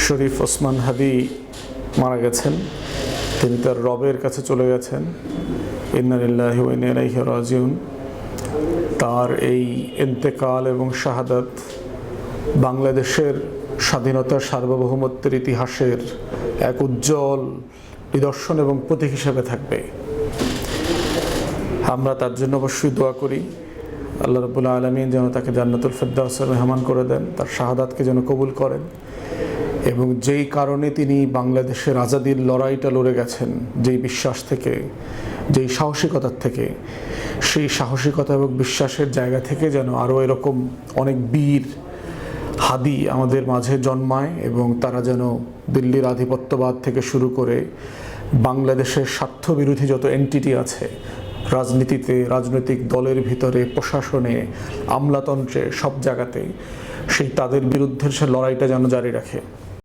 শরীফ ওসমান হাদি মারা গেছেন। তিনি তার রবের কাছে চলে গেছেন। ইন্না লিল্লাহি ওয়া ইন্না ইলাইহি রাজিউন। তার এই ইন্তেকাল এবং শাহাদাত বাংলাদেশের স্বাধীনতা সার্বভৌমত্বের ইতিহাসের এক উজ্জ্বল নিদর্শন এবং প্রতীক হিসেবে থাকবে। আমরা তার জন্য অবশ্যই দোয়া করি, আল্লাহ রাব্বুল আলামিন যেন তাকে জান্নাতুল ফেরদাউসের মেহমান করে দেন, তার শাহাদাতকে যেন কবুল করেন। এবং যেই কারণে তিনি বাংলাদেশের আজাদির লড়াইটা লড়ে গেছেন, যেই বিশ্বাস থেকে, যেই সাহসিকতার থেকে, সেই সাহসিকতা এবং বিশ্বাসের জায়গা থেকে যেন আরও এরকম অনেক বীর হাদি আমাদের মাঝে জন্মায় এবং তারা যেন দিল্লির আধিপত্যবাদ থেকে শুরু করে বাংলাদেশের স্বার্থবিরোধী যত এন্টিটি আছে, রাজনীতিতে, রাজনৈতিক দলের ভিতরে, প্রশাসনে, আমলাতন্ত্রে, সব জায়গাতে সেই তাদের বিরুদ্ধে সে লড়াইটা যেন জারি রাখে।